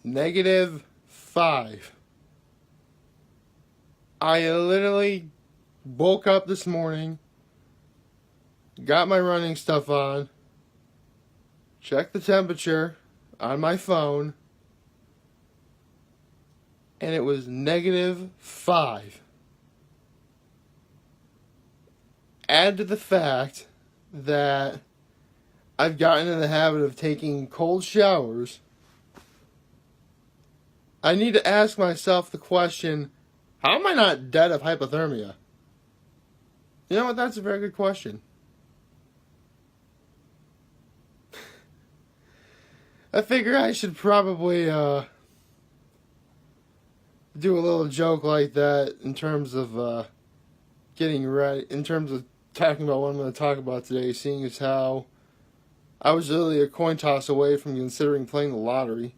-5. I literally woke up this morning, got my running stuff on, checked the temperature on my phone, and it was -5. Add to the fact that I've gotten in the habit of taking cold showers. I need to ask myself the question, how am I not dead of hypothermia? You know what? That's a very good question. I figure I should probably do a little joke like that in terms of getting ready, in terms of talking about what I'm going to talk about today, seeing as how I was literally a coin toss away from considering playing the lottery.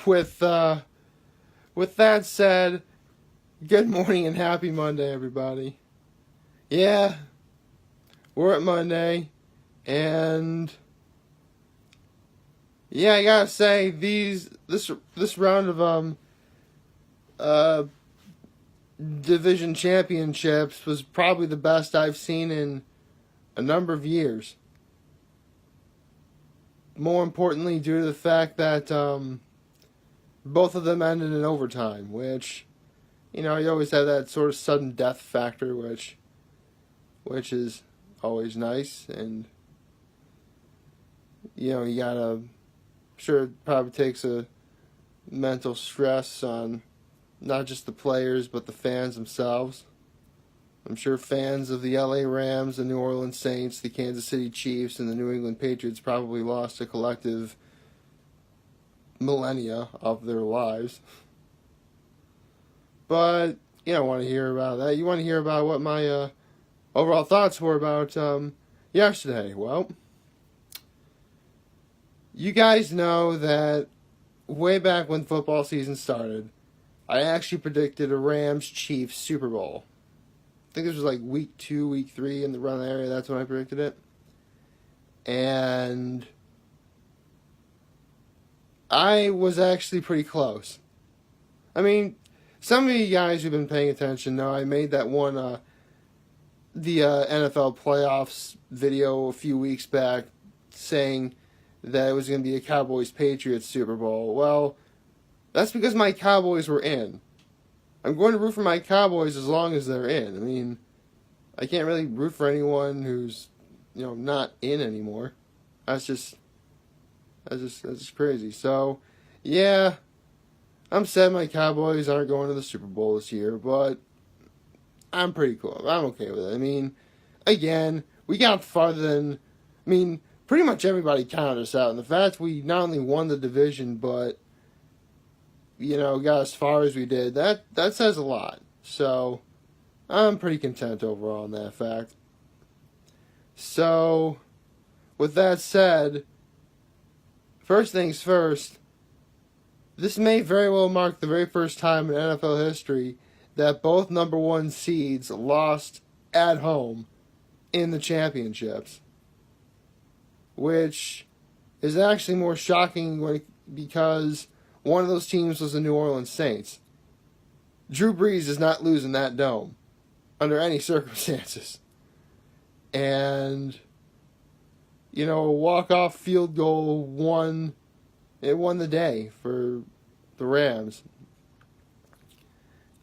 With that said, good morning and happy Monday, everybody. Yeah, we're at Monday, and yeah, I gotta say this round of division championships was probably the best I've seen in a number of years. More importantly, due to the fact that both of them ended in overtime, which, you always have that sort of sudden death factor, which is always nice, and you gotta, sure, it probably takes a mental stress on not just the players but the fans themselves. I'm sure fans of the LA Rams, the New Orleans Saints, the Kansas City Chiefs, and the New England Patriots probably lost a collective millennia of their lives. But you don't want to hear about that. You want to hear about what my overall thoughts were about yesterday. Well, you guys know that way back when football season started, I actually predicted a Rams-Chiefs Super Bowl. I think this was like week 2, week 3 in the run area. That's when I predicted it. And I was actually pretty close. I mean, some of you guys who've been paying attention know I made that one, the NFL playoffs video a few weeks back saying that it was going to be a Cowboys-Patriots Super Bowl. Well, that's because my Cowboys were in. I'm going to root for my Cowboys as long as they're in. I mean, I can't really root for anyone who's, not in anymore. That's just crazy. So, yeah, I'm sad my Cowboys aren't going to the Super Bowl this year, but I'm pretty cool. I'm okay with it. I mean, again, we got farther than, pretty much everybody counted us out. And the fact we not only won the division, but, got as far as we did, that says a lot. So, I'm pretty content overall on that fact. So, with that said, first things first, this may very well mark the very first time in NFL history that both number 1 seeds lost at home in the championships, which is actually more shocking because one of those teams was the New Orleans Saints. Drew Brees is not losing that dome under any circumstances. And, a walk-off field goal won the day for the Rams.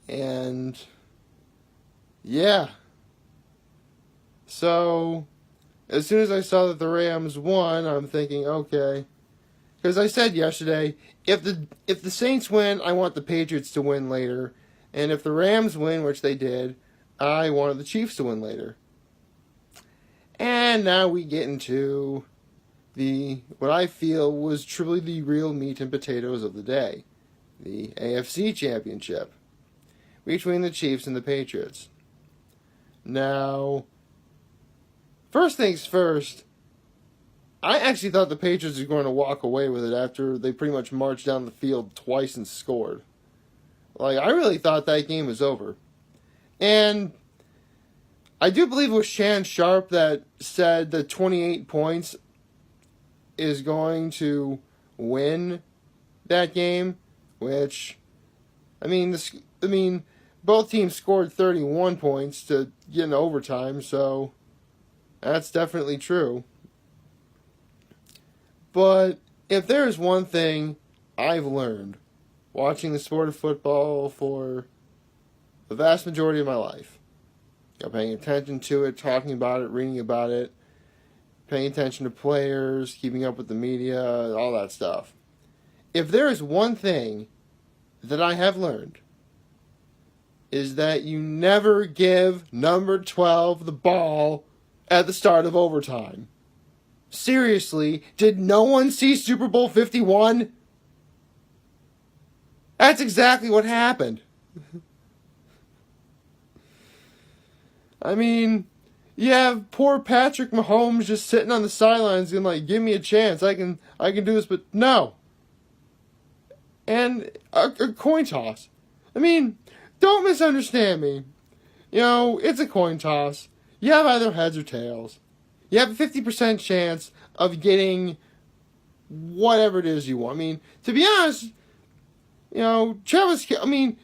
And, yeah. So, as soon as I saw that the Rams won, I'm thinking, okay. Because I said yesterday, if the Saints win, I want the Patriots to win later. And if the Rams win, which they did, I wanted the Chiefs to win later. And now we get into what I feel was truly the real meat and potatoes of the day. The AFC Championship between the Chiefs and the Patriots. Now, first things first, I actually thought the Patriots were going to walk away with it after they pretty much marched down the field twice and scored. I really thought that game was over. And I do believe it was Shannon Sharp that said that 28 points is going to win that game, which, both teams scored 31 points to get into overtime, so that's definitely true. But if there's one thing I've learned watching the sport of football for the vast majority of my life, paying attention to it, talking about it, reading about it, paying attention to players, keeping up with the media, all that stuff. If there is one thing that I have learned, is that you never give number 12 the ball at the start of overtime. Seriously, did no one see Super Bowl 51? That's exactly what happened. You have poor Patrick Mahomes just sitting on the sidelines and like, give me a chance. I can do this, but no. And a coin toss. Don't misunderstand me. It's a coin toss. You have either heads or tails. You have a 50% chance of getting whatever it is you want. To be honest, Travis Kelce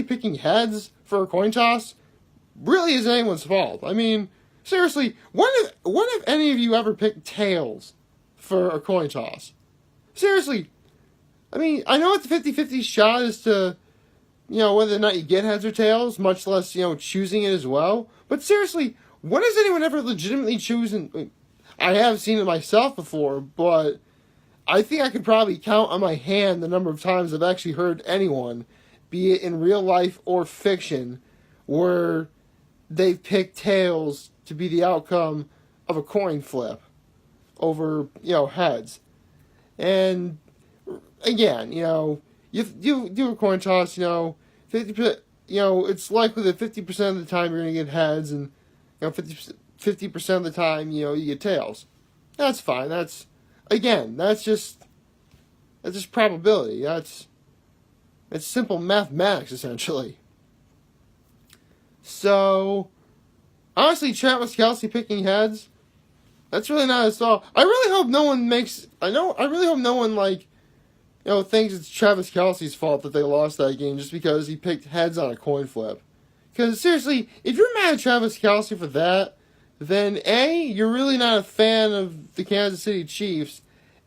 picking heads for a coin toss really isn't anyone's fault. Seriously, when have any of you ever picked tails for a coin toss? Seriously. I know it's a 50-50 shot as to, whether or not you get heads or tails, much less, choosing it as well. But seriously, when has anyone ever legitimately chosen? I have seen it myself before, but I think I could probably count on my hand the number of times I've actually heard anyone, be it in real life or fiction, where they've picked tails to be the outcome of a coin flip over, heads. And again, you do a coin toss, 50%, it's likely that 50% of the time you're going to get heads, and 50% of the time, you get tails. That's fine. That's just probability. It's simple mathematics, essentially. So, honestly, Travis Kelce picking heads, that's really not his fault. I really hope no one thinks it's Travis Kelce's fault that they lost that game just because he picked heads on a coin flip. Because seriously, if you're mad at Travis Kelce for that, then A, you're really not a fan of the Kansas City Chiefs,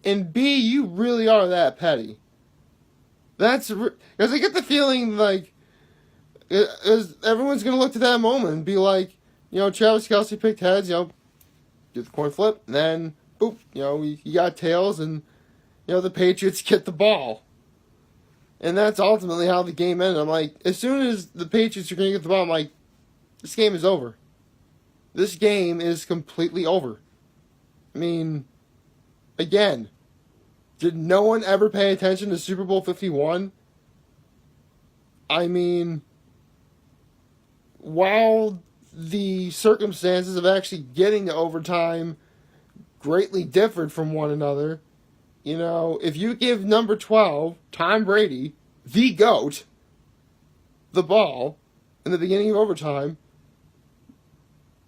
and B, you really are that petty. Because I get the feeling like everyone's going to look to that moment and be like, Travis Kelce picked heads, do the coin flip, and then, boop, you got tails, and, the Patriots get the ball. And that's ultimately how the game ended. I'm like, as soon as the Patriots are going to get the ball, I'm like, this game is over. This game is completely over. Again, did no one ever pay attention to Super Bowl 51? While the circumstances of actually getting to overtime greatly differed from one another, if you give number 12, Tom Brady, the GOAT, the ball in the beginning of overtime,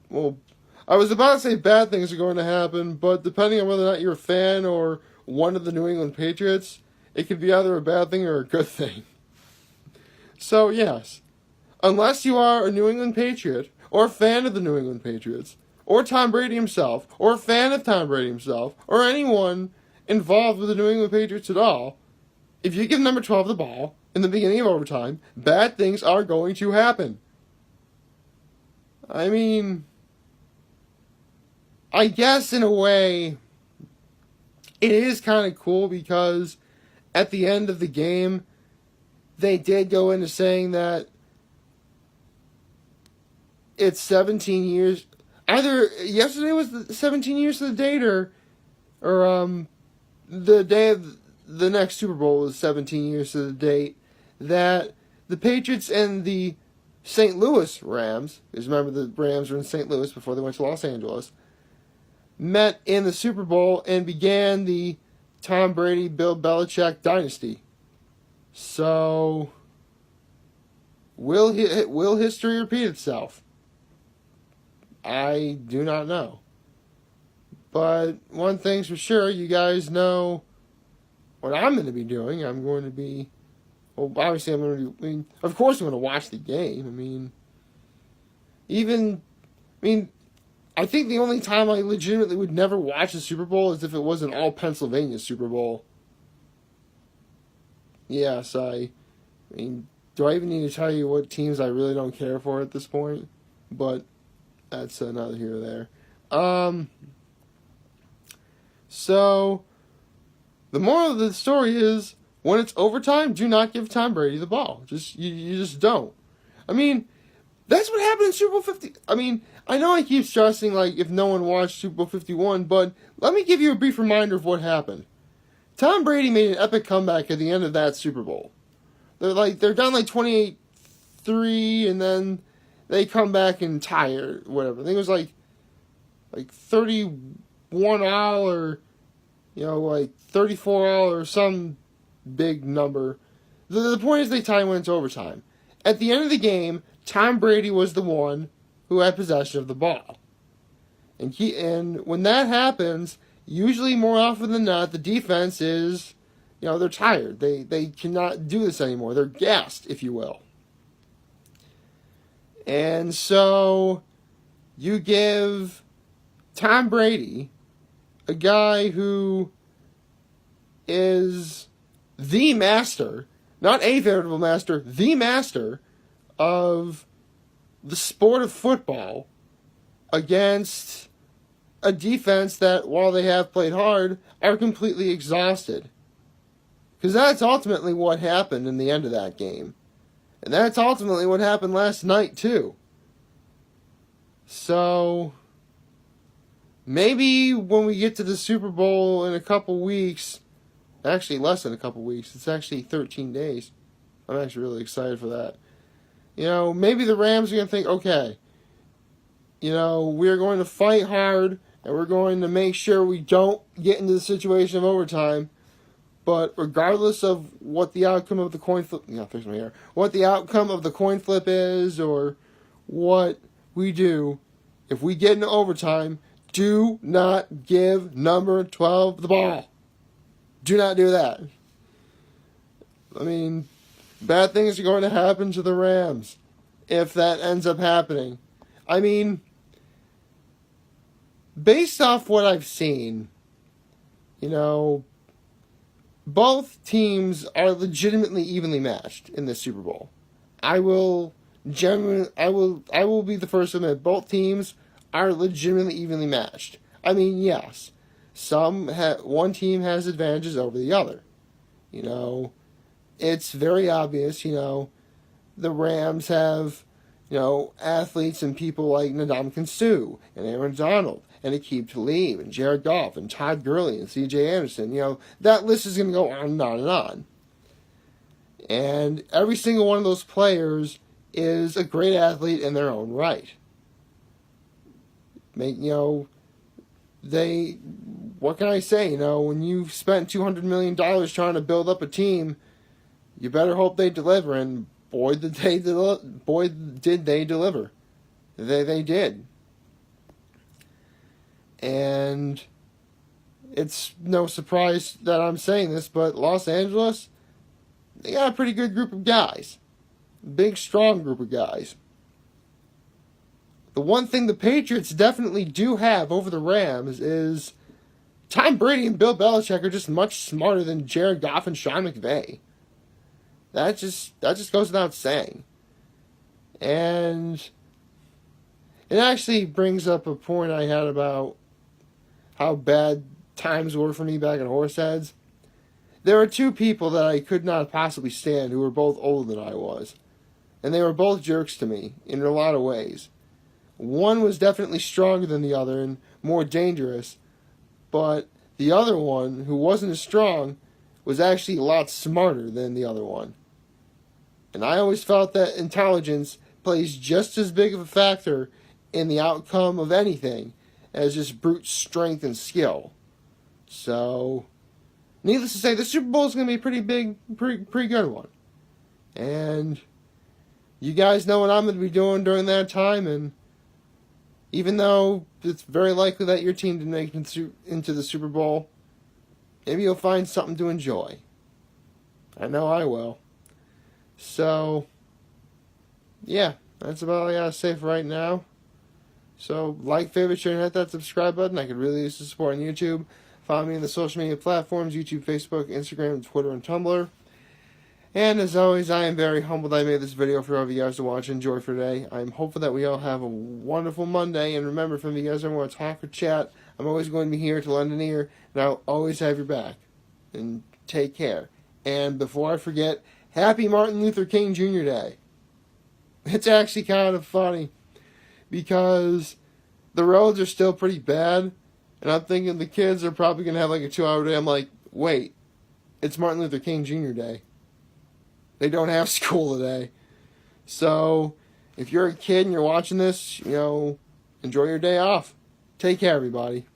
well, I was about to say bad things are going to happen, but depending on whether or not you're a fan or one of the New England Patriots, it could be either a bad thing or a good thing. So, yes, unless you are a New England Patriot, or a fan of the New England Patriots, or Tom Brady himself, or a fan of Tom Brady himself, or anyone involved with the New England Patriots at all, if you give number 12 the ball in the beginning of overtime, bad things are going to happen. I guess in a way, it is kind of cool because at the end of the game, they did go into saying that it's 17 years. Either yesterday was the 17 years to the date, or the day of the next Super Bowl was 17 years to the date, that the Patriots and the St. Louis Rams, because remember the Rams were in St. Louis before they went to Los Angeles, met in the Super Bowl and began the Tom Brady, Bill Belichick dynasty. So, will history repeat itself? I do not know. But one thing's for sure, you guys know what I'm going to be doing. I'm going to be, well, obviously I'm going to be, I mean, of course I'm going to watch the game. I think the only time I legitimately would never watch the Super Bowl is if it was an all Pennsylvania Super Bowl. Yes, do I even need to tell you what teams I really don't care for at this point? But that's another here or there. So, the moral of the story is, when it's overtime, do not give Tom Brady the ball. You just don't. That's what happened in Super Bowl 50. I know I keep stressing, if no one watched Super Bowl 51, but let me give you a brief reminder of what happened. Tom Brady made an epic comeback at the end of that Super Bowl. They're down 28-3, and then they come back and tie or whatever. I think it was 31-all or 34-all or some big number. The point is they tie and went into overtime. At the end of the game, Tom Brady was the one who had possession of the ball. And when that happens, usually more often than not, the defense is, they're tired. They cannot do this anymore. They're gassed, if you will. And so you give Tom Brady, a guy who is the master, not a veritable master, the master of the sport of football, against a defense that, while they have played hard, are completely exhausted. Because that's ultimately what happened in the end of that game. And that's ultimately what happened last night, too. So, maybe when we get to the Super Bowl in a couple weeks, actually less than a couple weeks, it's actually 13 days. I'm actually really excited for that. Maybe the Rams are going to think, okay, we're going to fight hard, and we're going to make sure we don't get into the situation of overtime. But regardless of what the outcome of the coin flip, what the outcome of the coin flip is, or what we do, if we get into overtime, do not give number 12 the ball. Do not do that. Bad things are going to happen to the Rams if that ends up happening. Based off what I've seen, both teams are legitimately evenly matched in this Super Bowl. I will be the first to admit both teams are legitimately evenly matched. Yes, one team has advantages over the other. It's very obvious, the Rams have, athletes and people like Ndamukong Suh and Aaron Donald and Aqib Talib and Jared Goff and Todd Gurley and C.J. Anderson. That list is going to go on and on and on. And every single one of those players is a great athlete in their own right. What can I say? When you've spent $200 million trying to build up a team, you better hope they deliver, and boy did they deliver. They did. And it's no surprise that I'm saying this, but Los Angeles, they got a pretty good group of guys. Big, strong group of guys. The one thing the Patriots definitely do have over the Rams is Tom Brady and Bill Belichick are just much smarter than Jared Goff and Sean McVay. That just goes without saying. And it actually brings up a point I had about how bad times were for me back at Horseheads. There were two people that I could not possibly stand who were both older than I was. And they were both jerks to me in a lot of ways. One was definitely stronger than the other and more dangerous. But the other one, who wasn't as strong, was actually a lot smarter than the other one. And I always felt that intelligence plays just as big of a factor in the outcome of anything as just brute strength and skill. So, needless to say, the Super Bowl is going to be a pretty big, pretty good one. And you guys know what I'm going to be doing during that time, and Even though it's very likely that your team didn't make it into the Super Bowl, maybe you'll find something to enjoy. I know I will. So, yeah, that's about all I gotta say for right now. So, like, favorite, share, and hit that subscribe button. I could really use the support on YouTube. Follow me on the social media platforms, YouTube, Facebook, Instagram, Twitter, and Tumblr. And as always, I am very humbled I made this video for all of you guys to watch and enjoy for today. I'm hopeful that we all have a wonderful Monday. And remember, if you guys ever want to talk or chat, I'm always going to be here to lend an ear. And I'll always have your back. And take care. And before I forget, happy Martin Luther King Jr. Day. It's actually kind of funny, because the roads are still pretty bad, and I'm thinking the kids are probably going to have like a 2-hour day. I'm like, wait, it's Martin Luther King Jr. Day. They don't have school today. So, if you're a kid and you're watching this, enjoy your day off. Take care, everybody.